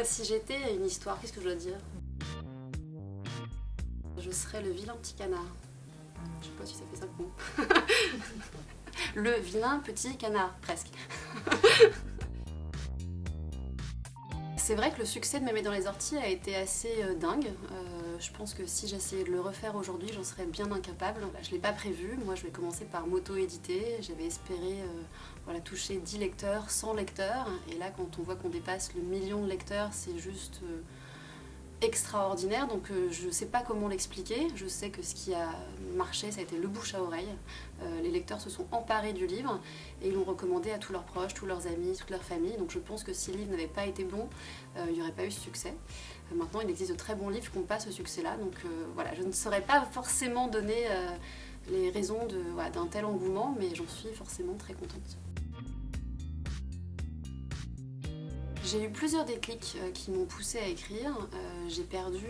Si j'étais une histoire, qu'est-ce que je dois dire? Je serais le vilain petit canard. Je sais pas si ça fait 5 mots. Le vilain petit canard, presque. C'est vrai que le succès de Mémé dans les orties a été assez dingue. Je pense que si j'essayais de le refaire aujourd'hui, j'en serais bien incapable. Je ne l'ai pas prévu. Moi, je vais commencer par m'auto-éditer. J'avais espéré toucher 10 lecteurs, 100 lecteurs. Et là, quand on voit qu'on dépasse le million de lecteurs, c'est juste extraordinaire. Donc je ne sais pas comment l'expliquer. Je sais que ce qui a marché, ça a été le bouche à oreille. Les lecteurs se sont emparés du livre et ils l'ont recommandé à tous leurs proches, tous leurs amis, toute leur famille. Donc je pense que si le livre n'avait pas été bon, il n'y aurait pas eu ce succès. Maintenant, il existe de très bons livres qui n'ont pas ce succès-là. Donc voilà, je ne saurais pas forcément donner les raisons d'un tel engouement, mais j'en suis forcément très contente. J'ai eu plusieurs déclics qui m'ont poussée à écrire. J'ai perdu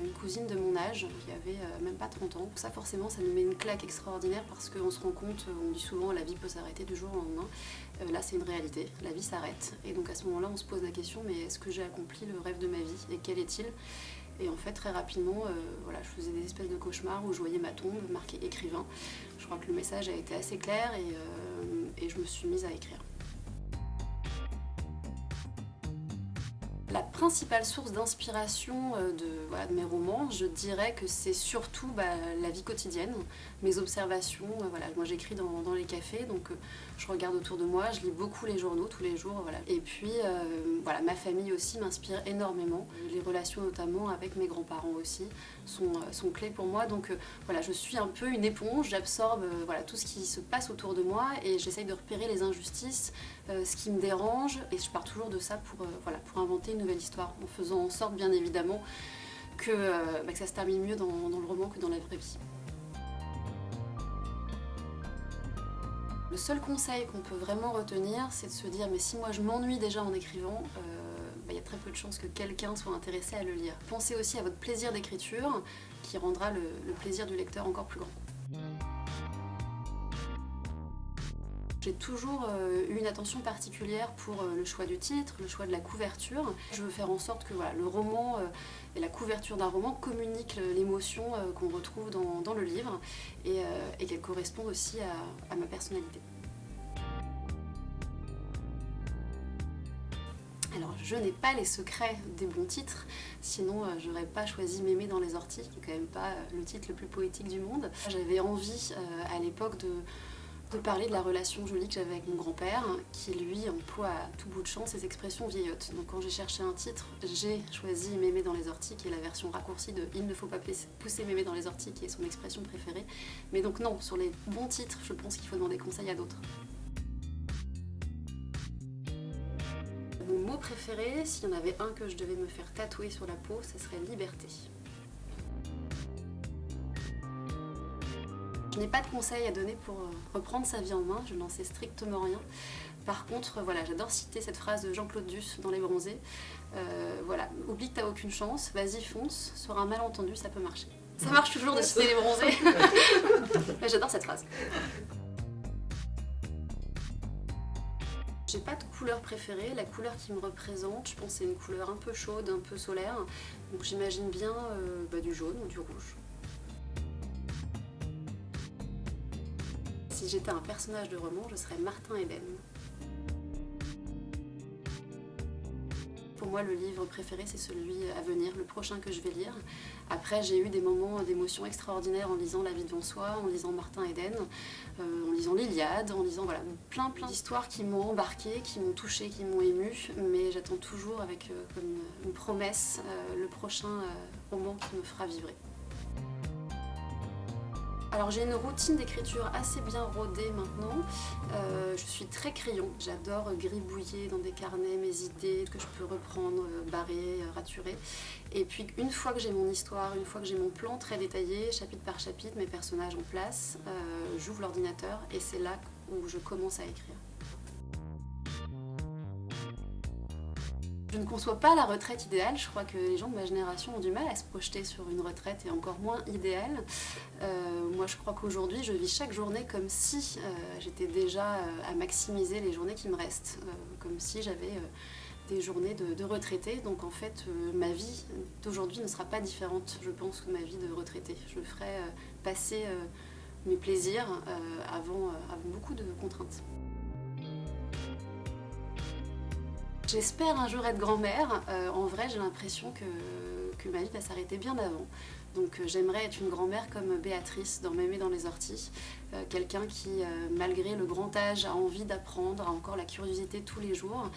une cousine de mon âge qui avait même pas 30 ans. Ça forcément, ça nous met une claque extraordinaire parce qu'on se rend compte, on dit souvent la vie peut s'arrêter du jour au lendemain. Là c'est une réalité, la vie s'arrête. Et donc à ce moment-là on se pose la question, mais est-ce que j'ai accompli le rêve de ma vie et quel est-il? Et en fait très rapidement, je faisais des espèces de cauchemars où je voyais ma tombe marquée écrivain. Je crois que le message a été assez clair et je me suis mise à écrire. La principale source d'inspiration de mes romans, je dirais que c'est surtout la vie quotidienne, mes observations. Moi j'écris dans les cafés, donc je regarde autour de moi, je lis beaucoup les journaux tous les jours. Et puis ma famille aussi m'inspire énormément. Les relations notamment avec mes grands-parents aussi sont clés pour moi. Donc je suis un peu une éponge, j'absorbe tout ce qui se passe autour de moi et j'essaye de repérer les injustices, ce qui me dérange, et je pars toujours de ça pour inventer une nouvelle histoire, en faisant en sorte bien évidemment que ça se termine mieux dans le roman que dans la vraie vie. Le seul conseil qu'on peut vraiment retenir, c'est de se dire mais si moi je m'ennuie déjà en écrivant, y a très peu de chances que quelqu'un soit intéressé à le lire. Pensez aussi à votre plaisir d'écriture qui rendra le plaisir du lecteur encore plus grand. J'ai toujours eu une attention particulière pour le choix du titre, le choix de la couverture. Je veux faire en sorte que le roman et la couverture d'un roman communiquent l'émotion qu'on retrouve dans le livre et qu'elle corresponde aussi à ma personnalité. Alors, je n'ai pas les secrets des bons titres, sinon j'aurais pas choisi Mémé dans les orties, qui est quand même pas le titre le plus poétique du monde. J'avais envie à l'époque de parler de la relation jolie que j'avais avec mon grand-père, qui lui emploie à tout bout de champ ces expressions vieillottes. Donc quand j'ai cherché un titre, j'ai choisi Mémé dans les orties, qui est la version raccourcie de Il ne faut pas pousser Mémé dans les orties, qui est son expression préférée. Mais donc non, sur les bons titres, je pense qu'il faut demander conseil à d'autres. Mon mot préféré, s'il y en avait un que je devais me faire tatouer sur la peau, ce serait liberté. Je n'ai pas de conseils à donner pour reprendre sa vie en main, je n'en sais strictement rien. Par contre, j'adore citer cette phrase de Jean-Claude Duss dans Les Bronzés. Oublie que t'as aucune chance, vas-y fonce, sur un malentendu ça peut marcher. Ça marche toujours de citer Les Bronzés. J'adore cette phrase. J'ai pas de couleur préférée, la couleur qui me représente, je pense que c'est une couleur un peu chaude, un peu solaire. Donc j'imagine bien du jaune ou du rouge. Si j'étais un personnage de roman, je serais Martin Eden. Pour moi, le livre préféré, c'est celui à venir, le prochain que je vais lire. Après, j'ai eu des moments d'émotion extraordinaires en lisant La vie devant soi, en lisant Martin Eden, en lisant l'Iliade, en lisant plein d'histoires qui m'ont embarquée, qui m'ont touchée, qui m'ont émue. Mais j'attends toujours avec comme une promesse le prochain roman qui me fera vibrer. Alors j'ai une routine d'écriture assez bien rodée maintenant. Je suis très crayon. J'adore gribouiller dans des carnets mes idées que je peux reprendre, barrer, raturer. Et puis une fois que j'ai mon histoire, une fois que j'ai mon plan très détaillé, chapitre par chapitre, mes personnages en place, j'ouvre l'ordinateur et c'est là où je commence à écrire. Je ne conçois pas la retraite idéale, je crois que les gens de ma génération ont du mal à se projeter sur une retraite et encore moins idéale. Moi je crois qu'aujourd'hui je vis chaque journée comme si j'étais déjà à maximiser les journées qui me restent, comme si j'avais des journées de retraité. Donc en fait, ma vie d'aujourd'hui ne sera pas différente, je pense, que ma vie de retraité. Je ferai passer mes plaisirs avant beaucoup de contraintes. J'espère un jour être grand-mère. En vrai, j'ai l'impression que ma vie va s'arrêter bien avant. Donc j'aimerais être une grand-mère comme Béatrice dans Mémé dans les orties. Quelqu'un qui, malgré le grand âge, a envie d'apprendre, a encore la curiosité tous les jours.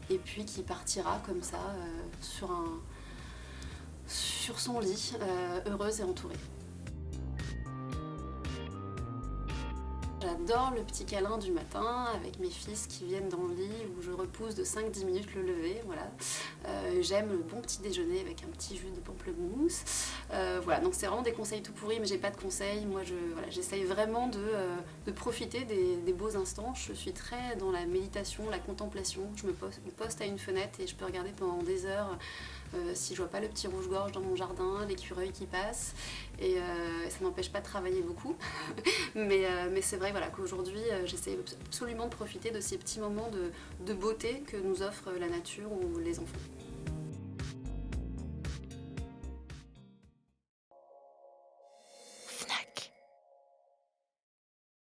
Et puis qui partira comme ça sur son lit, heureuse et entourée. J'adore le petit câlin du matin avec mes fils qui viennent dans le lit où je repousse de 5-10 minutes le lever. Voilà. J'aime le bon petit déjeuner avec un petit jus de pamplemousse. Voilà, donc c'est vraiment des conseils tout pourris, mais j'ai pas de conseils. Moi, j'essaye vraiment de profiter des beaux instants. Je suis très dans la méditation, la contemplation. Je me poste à une fenêtre et je peux regarder pendant des heures si je vois pas le petit rouge-gorge dans mon jardin, l'écureuil qui passe. Et ça m'empêche pas de travailler beaucoup. mais c'est vrai voilà, qu'aujourd'hui, j'essaie absolument de profiter de ces petits moments de beauté que nous offre la nature ou les enfants.